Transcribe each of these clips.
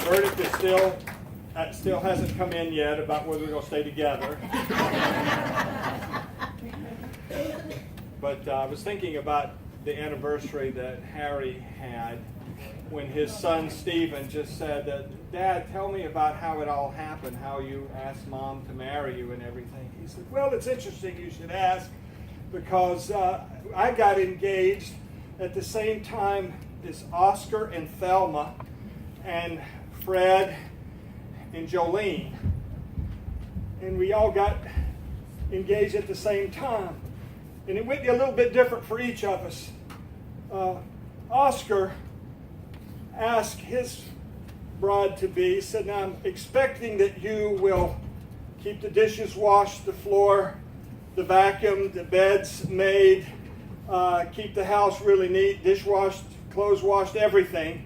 verdict is still hasn't come in yet about whether we're going to stay together. But I was thinking about the anniversary that Harry had when his son Stephen just said, Dad, tell me about how it all happened, how you asked Mom to marry you and everything. He said, well, it's interesting you should ask because I got engaged at the same time as Oscar and Thelma and Fred and Jolene. And we all got engaged at the same time. And it went a little bit different for each of us. Oscar asked his bride-to-be, said, now I'm expecting that you will keep the dishes washed, the floor, the vacuum, the beds made, keep the house really neat, dishwashed, clothes washed, everything.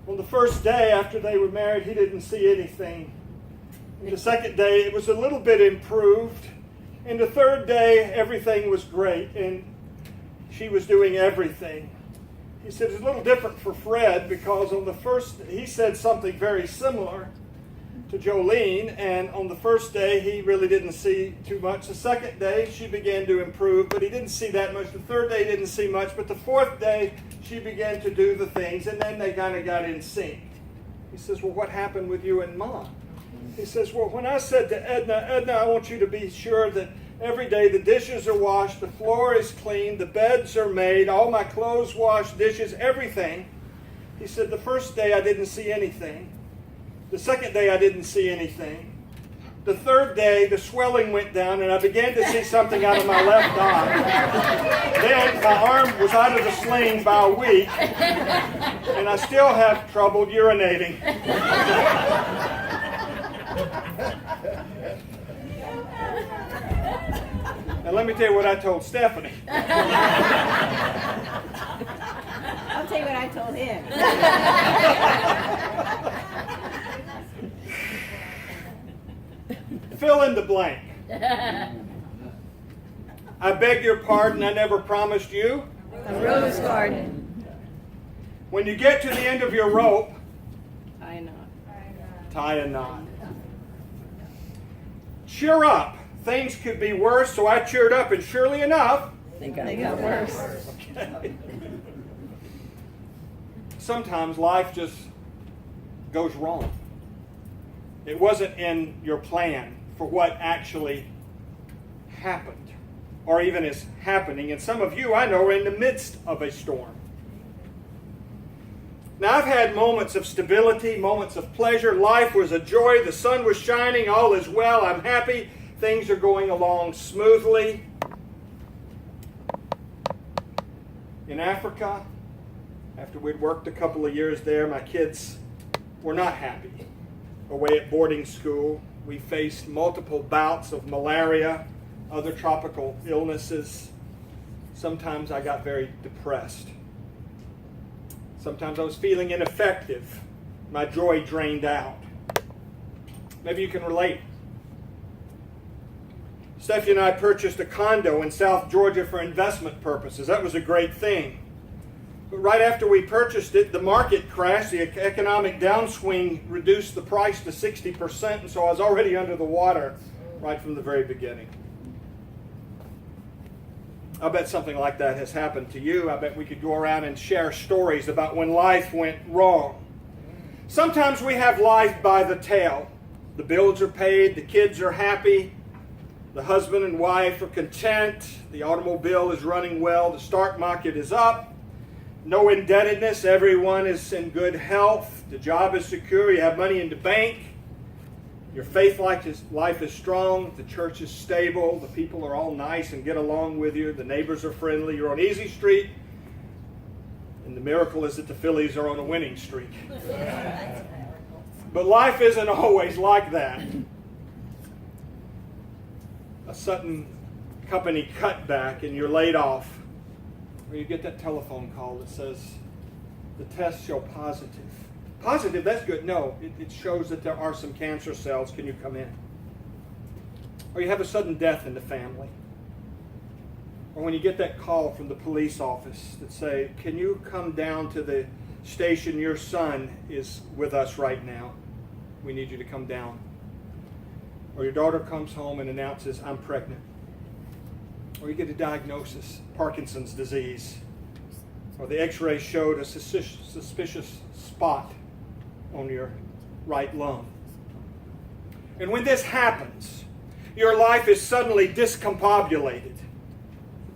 Well, the first day after they were married, he didn't see anything. And the second day, it was a little bit improved. And the third day, everything was great, and she was doing everything. He said it's a little different for Fred because on the first, he said something very similar to Jolene, and on the first day, he really didn't see too much. The second day, she began to improve, but he didn't see that much. The third day, he didn't see much, but the fourth day, she began to do the things, and then they kind of got in sync. He says, well, what happened with you and Mom? He says, well, when I said to Edna, I want you to be sure that every day the dishes are washed, the floor is clean, the beds are made, all my clothes washed, dishes, everything. He said, the first day I didn't see anything. The second day I didn't see anything. The third day the swelling went down and I began to see something out of my left eye. Then my arm was out of the sling by a week and I still have trouble urinating. And let me tell you what I told Stephanie. I'll tell you what I told him. Fill in the blank. I beg your pardon, I never promised you. A rose garden. When you get to the end of your rope, Tie a knot. tie a knot. Cheer up. Things could be worse, so I cheered up, and surely enough, They got worse. okay. Sometimes life just goes wrong. It wasn't in your plan for what actually happened, or even is happening. And some of you, I know, are in the midst of a storm. Now, I've had moments of stability, moments of pleasure. Life was a joy. The sun was shining. All is well. I'm happy. Things are going along smoothly. In Africa, after we'd worked a couple of years there, my kids were not happy. Away at boarding school, we faced multiple bouts of malaria, other tropical illnesses. Sometimes I got very depressed. Sometimes I was feeling ineffective. My joy drained out. Maybe you can relate. Stephanie and I purchased a condo in South Georgia for investment purposes. That was a great thing. But right after we purchased it, the market crashed. The economic downswing reduced the price to 60%, and so I was already under the water right from the very beginning. I bet something like that has happened to you. I bet we could go around and share stories about when life went wrong. Sometimes we have life by the tail. The bills are paid, the kids are happy, the husband and wife are content, the automobile is running well, the stock market is up, no indebtedness, everyone is in good health, the job is secure, you have money in the bank, your faith life is strong, the church is stable, the people are all nice and get along with you, the neighbors are friendly, you're on easy street, and the miracle is that the Phillies are on a winning streak. But life isn't always like that. A sudden company cutback and you're laid off, or you get that telephone call that says the tests show positive. Positive, that's good. No, it shows that there are some cancer cells. Can you come in? Or you have a sudden death in the family. Or when you get that call from the police office that say, can you come down to the station, your son is with us right now. We need you to come down. Or your daughter comes home and announces, I'm pregnant. Or you get a diagnosis, Parkinson's disease. Or the x-ray showed a suspicious spot on your right lung. And when this happens, your life is suddenly discombobulated,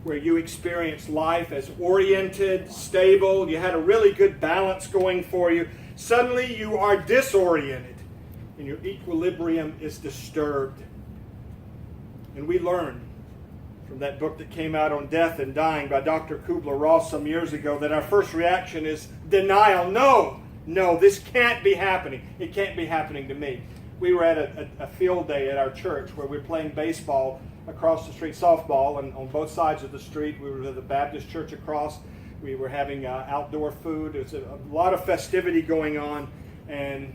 where you experience life as oriented, stable, you had a really good balance going for you. Suddenly you are disoriented, and your equilibrium is disturbed. And we learn from that book that came out on death and dying by Dr. Kubler-Ross some years ago that our first reaction is denial. No, this can't be happening. It can't be happening to me. We were at a field day at our church where we were playing baseball across the street, softball, and on both sides of the street. We were at the Baptist church across. We were having outdoor food. There was a lot of festivity going on, and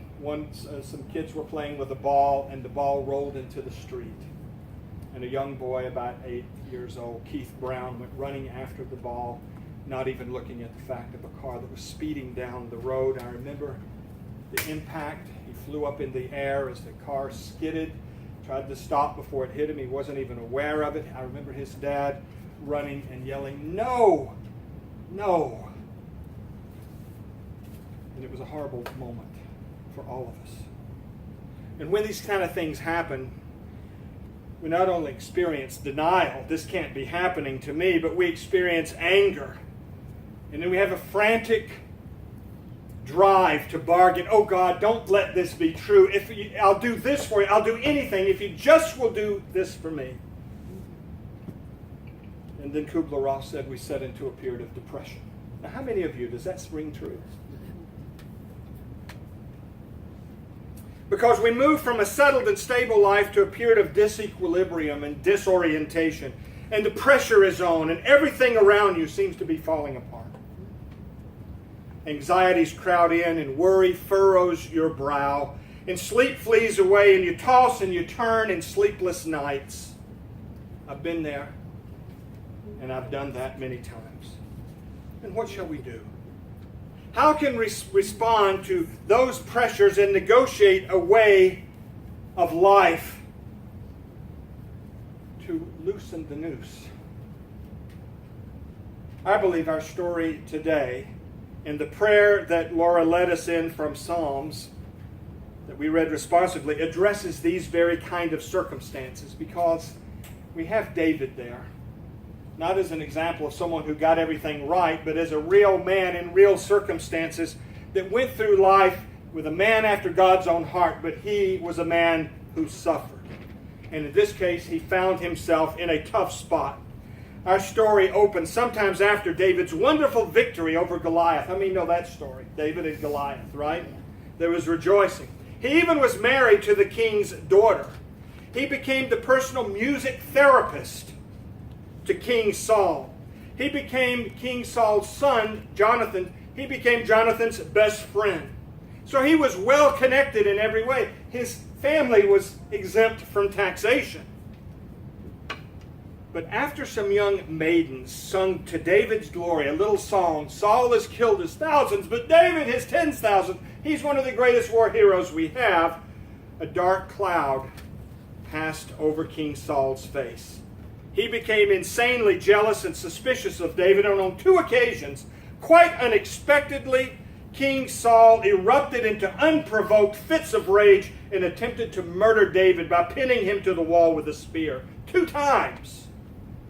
some kids were playing with a ball, and the ball rolled into the street. And a young boy, about 8 years old, Keith Brown, went running after the ball, not even looking at the fact of a car that was speeding down the road. I remember the impact. He flew up in the air as the car skidded, tried to stop before it hit him. He wasn't even aware of it. I remember his dad running and yelling, "No! No!" And it was a horrible moment for all of us. And when these kind of things happen, we not only experience denial, this can't be happening to me, but we experience anger. And then we have a frantic drive to bargain. Oh God, don't let this be true. I'll do this for you. I'll do anything if you just will do this for me. And then Kubler-Ross said we set into a period of depression. Now, how many of you does that ring true? Because we move from a settled and stable life to a period of disequilibrium and disorientation. And the pressure is on, and everything around you seems to be falling apart. Anxieties crowd in, and worry furrows your brow, and sleep flees away, and you toss and you turn in sleepless nights. I've been there, and I've done that many times. And what shall we do? How can we respond to those pressures and negotiate a way of life to loosen the noose? I believe our story today and the prayer that Laura led us in from Psalms that we read responsively addresses these very kind of circumstances, because we have David there. Not as an example of someone who got everything right, but as a real man in real circumstances that went through life with a man after God's own heart, but he was a man who suffered. And in this case, he found himself in a tough spot. Our story opens sometimes after David's wonderful victory over Goliath. How many know that story? David and Goliath, right? There was rejoicing. He even was married to the king's daughter. He became the personal music therapist to King Saul. He became King Saul's son, Jonathan. He became Jonathan's best friend. So he was well connected in every way. His family was exempt from taxation. But after some young maidens sung to David's glory a little song, Saul has killed his thousands, but David his 10,000. He's one of the greatest war heroes we have. A dark cloud passed over King Saul's face. He became insanely jealous and suspicious of David, and on 2 occasions, quite unexpectedly, King Saul erupted into unprovoked fits of rage and attempted to murder David by pinning him to the wall with a spear. 2 times.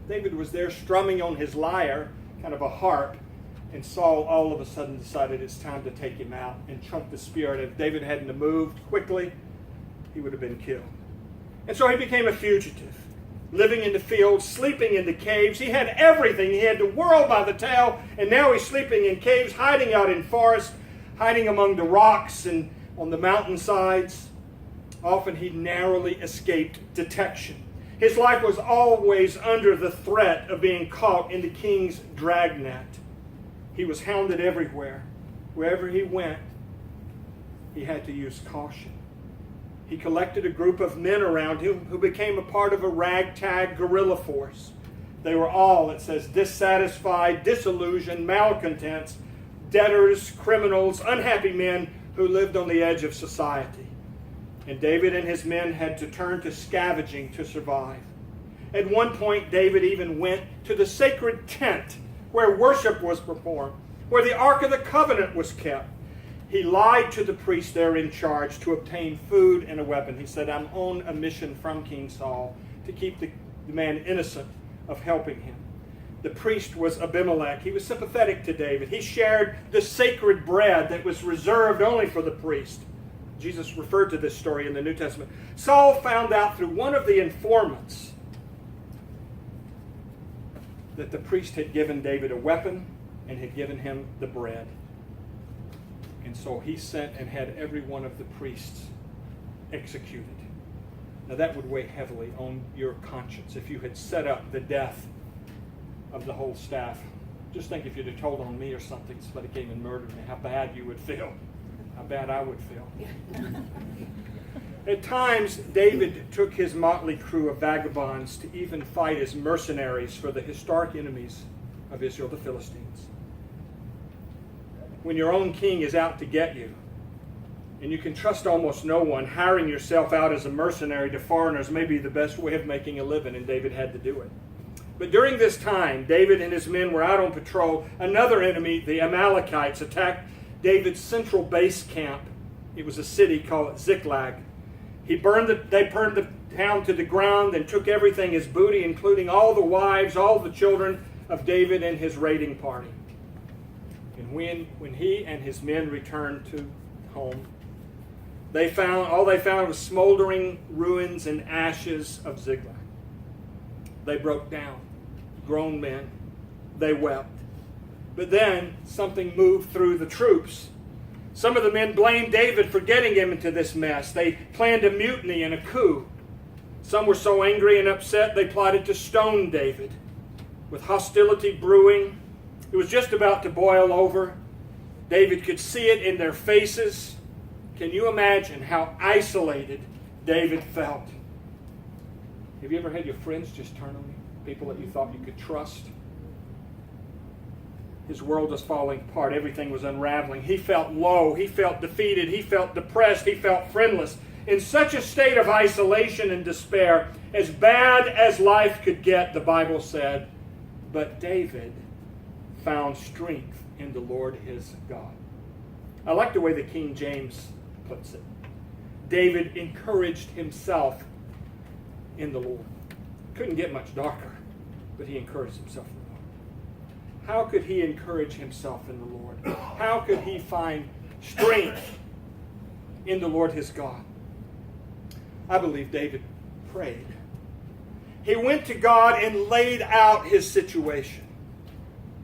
David was there strumming on his lyre, kind of a harp, and Saul all of a sudden decided it's time to take him out and chunk the spear. And if David hadn't moved quickly, he would have been killed. And so he became a fugitive, living in the fields, sleeping in the caves. He had everything. He had the world by the tail, and now he's sleeping in caves, hiding out in forests, hiding among the rocks and on the mountainsides. Often he narrowly escaped detection. His life was always under the threat of being caught in the king's dragnet. He was hounded everywhere. Wherever he went, he had to use caution. He collected a group of men around him who became a part of a ragtag guerrilla force. They were all, it says, dissatisfied, disillusioned, malcontents, debtors, criminals, unhappy men who lived on the edge of society. And David and his men had to turn to scavenging to survive. At one point, David even went to the sacred tent where worship was performed, where the Ark of the Covenant was kept. He lied to the priest there in charge to obtain food and a weapon. He said, I'm on a mission from King Saul to keep the man innocent of helping him. The priest was Abimelech. He was sympathetic to David. He shared the sacred bread that was reserved only for the priest. Jesus referred to this story in the New Testament. Saul found out through one of the informants that the priest had given David a weapon and had given him the bread. And so he sent and had every one of the priests executed. Now that would weigh heavily on your conscience if you had set up the death of the whole staff. Just think if you'd have told on me or something, somebody came and murdered me, how bad you would feel. How bad I would feel. At times, David took his motley crew of vagabonds to even fight as mercenaries for the historic enemies of Israel, the Philistines. When your own king is out to get you, and you can trust almost no one, hiring yourself out as a mercenary to foreigners may be the best way of making a living, and David had to do it. But during this time, David and his men were out on patrol. Another enemy, the Amalekites, attacked David's central base camp. It was a city called Ziklag. They burned the town to the ground and took everything as booty, including all the wives, all the children of David and his raiding party. And when he and his men returned to home, all they found was smoldering ruins and ashes of Ziklag. They broke down, grown men. They wept. But then something moved through the troops. Some of the men blamed David for getting him into this mess. They planned a mutiny and a coup. Some were so angry and upset they plotted to stone David. With hostility brewing, it was just about to boil over. David could see it in their faces. Can you imagine how isolated David felt? Have you ever had your friends just turn on you? People that you thought you could trust? His world was falling apart. Everything was unraveling. He felt low. He felt defeated. He felt depressed. He felt friendless. In such a state of isolation and despair, as bad as life could get, the Bible said, but David found strength in the Lord his God. I like the way the King James puts it. David encouraged himself in the Lord. Couldn't get much darker, but he encouraged himself in the Lord. How could he encourage himself in the Lord? How could he find strength in the Lord his God? I believe David prayed. He went to God and laid out his situation.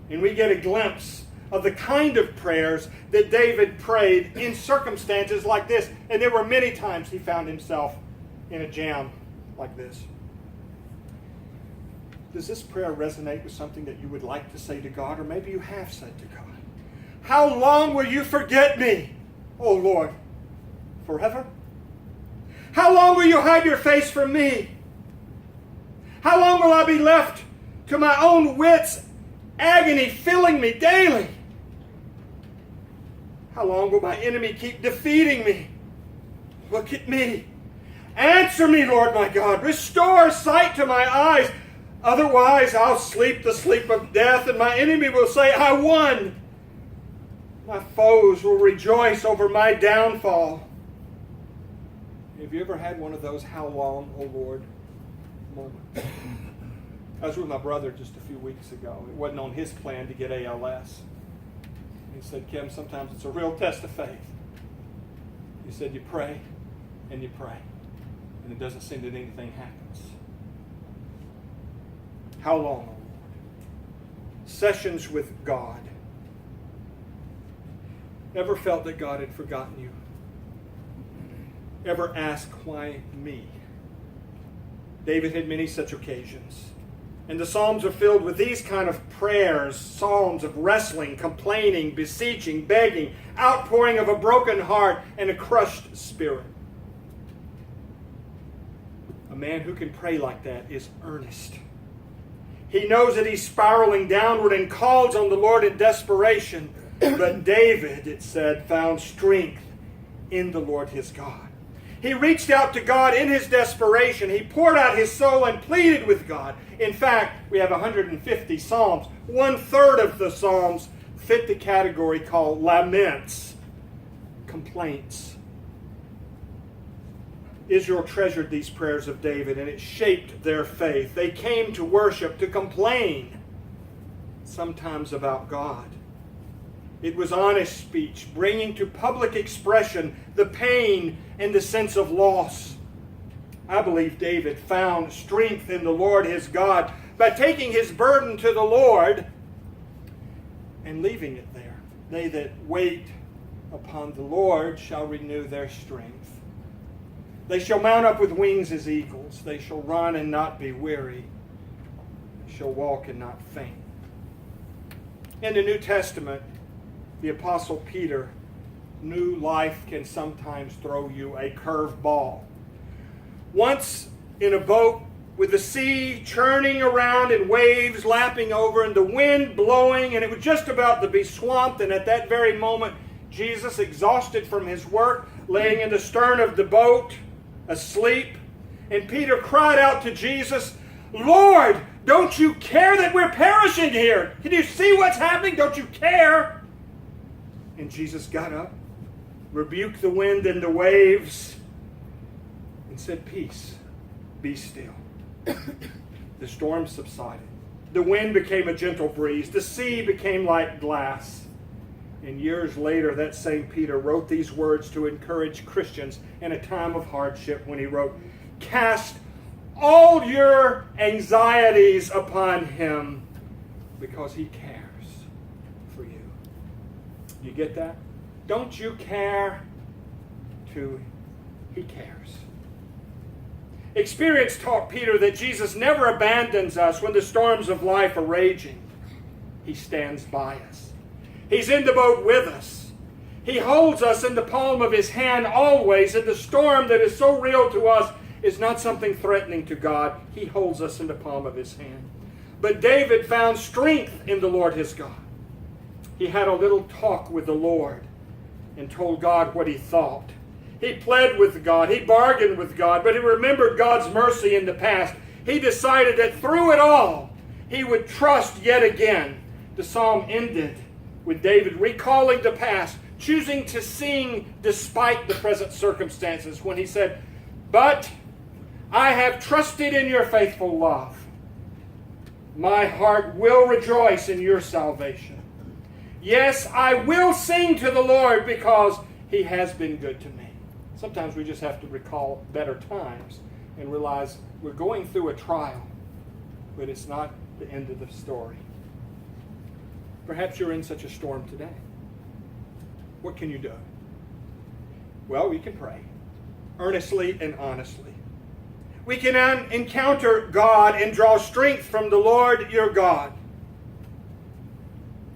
And we get a glimpse of the kind of prayers that David prayed in circumstances like this. And there were many times he found himself in a jam like this. Does this prayer resonate with something that you would like to say to God, or maybe you have said to God? How long will you forget me, O Lord? Forever? How long will you hide your face from me? How long will I be left to my own wits, agony filling me daily? How long will my enemy keep defeating me? Look at me. Answer me, Lord my God. Restore sight to my eyes. Otherwise, I'll sleep the sleep of death, and my enemy will say, I won. My foes will rejoice over my downfall. Have you ever had one of those how long, O Lord moments? I was with my brother just a few weeks ago. It wasn't on his plan to get ALS. He said, Kim, sometimes it's a real test of faith. He said, you pray and you pray, and it doesn't seem that anything happens. How long, O Lord? Sessions with God. Ever felt that God had forgotten you? Ever asked, why me? David had many such occasions. And the Psalms are filled with these kind of prayers, psalms of wrestling, complaining, beseeching, begging, outpouring of a broken heart and a crushed spirit. A man who can pray like that is earnest. He knows that he's spiraling downward and calls on the Lord in desperation. But David, it said, found strength in the Lord his God. He reached out to God in his desperation. He poured out his soul and pleaded with God. In fact, we have 150 Psalms. 1/3 of the Psalms fit the category called laments, complaints. Israel treasured these prayers of David, and it shaped their faith. They came to worship, to complain, sometimes about God. It was honest speech, bringing to public expression the pain and the sense of loss. I believe David found strength in the Lord his God by taking his burden to the Lord and leaving it there. They that wait upon the Lord shall renew their strength. They shall mount up with wings as eagles. They shall run and not be weary. They shall walk and not faint. In the New Testament, the Apostle Peter knew life can sometimes throw you a curved ball. Once in a boat with the sea churning around and waves lapping over and the wind blowing, and it was just about to be swamped, and at that very moment, Jesus, exhausted from his work, laying in the stern of the boat, asleep, and Peter cried out to Jesus, "Lord, don't you care that we're perishing here? Can you see what's happening? Don't you care?" And Jesus got up, rebuked the wind and the waves, and said, "Peace, be still." The storm subsided. The wind became a gentle breeze. The sea became like glass. And years later, that same Peter wrote these words to encourage Christians in a time of hardship when he wrote, "Cast all your anxieties upon him because he cares for you." You get that? Don't you care? He cares. Experience taught Peter that Jesus never abandons us when the storms of life are raging. He stands by us. He's in the boat with us. He holds us in the palm of his hand always, and the storm that is so real to us is not something threatening to God. He holds us in the palm of his hand. But David found strength in the Lord his God. He had a little talk with the Lord and told God what he thought. He pled with God. He bargained with God, but he remembered God's mercy in the past. He decided that through it all, he would trust yet again. The psalm ended with David recalling the past, choosing to sing despite the present circumstances when he said, "But I have trusted in your faithful love. My heart will rejoice in your salvation. Yes, I will sing to the Lord because he has been good to me." Sometimes we just have to recall better times and realize we're going through a trial, but it's not the end of the story. Perhaps you're in such a storm today. What can you do? Well, we can pray, earnestly and honestly. We can encounter God and draw strength from the Lord your God.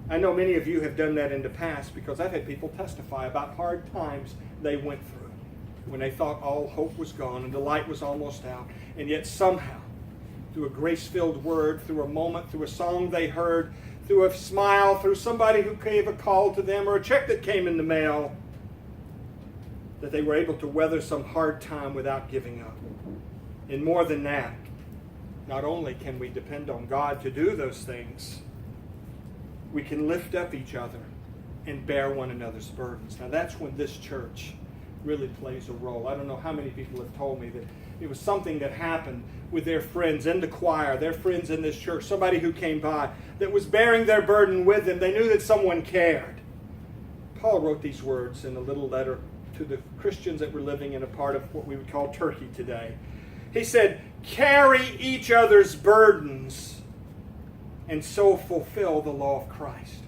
I know many of you have done that in the past because I've had people testify about hard times they went through when they thought all hope was gone and the light was almost out. And yet somehow, through a grace-filled word, through a moment, through a song they heard, through a smile, through somebody who gave a call to them or a check that came in the mail, that they were able to weather some hard time without giving up. And more than that, not only can we depend on God to do those things, we can lift up each other and bear one another's burdens. Now that's when this church really plays a role. I don't know how many people have told me that it was something that happened with their friends in the choir, their friends in this church, somebody who came by that was bearing their burden with them. They knew that someone cared. Paul wrote these words in a little letter to the Christians that were living in a part of what we would call Turkey today. He said, "Carry each other's burdens and so fulfill the law of Christ."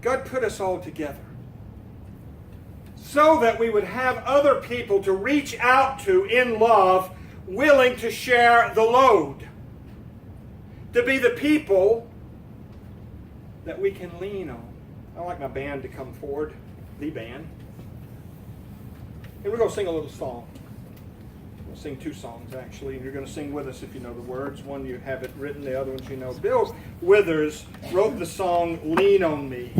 God put us all together so that we would have other people to reach out to in love, willing to share the load, to be the people that we can lean on. I'd like my band to come forward, the band. And we're going to sing a little song. We'll sing two songs, actually, and you're going to sing with us if you know the words. One you have it written, the other ones you know. Bill Withers wrote the song Lean on Me,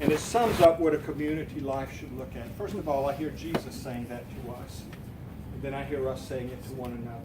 and it sums up what a community life should look at. First of all, I hear Jesus saying that to us, and then I hear us saying it to one another.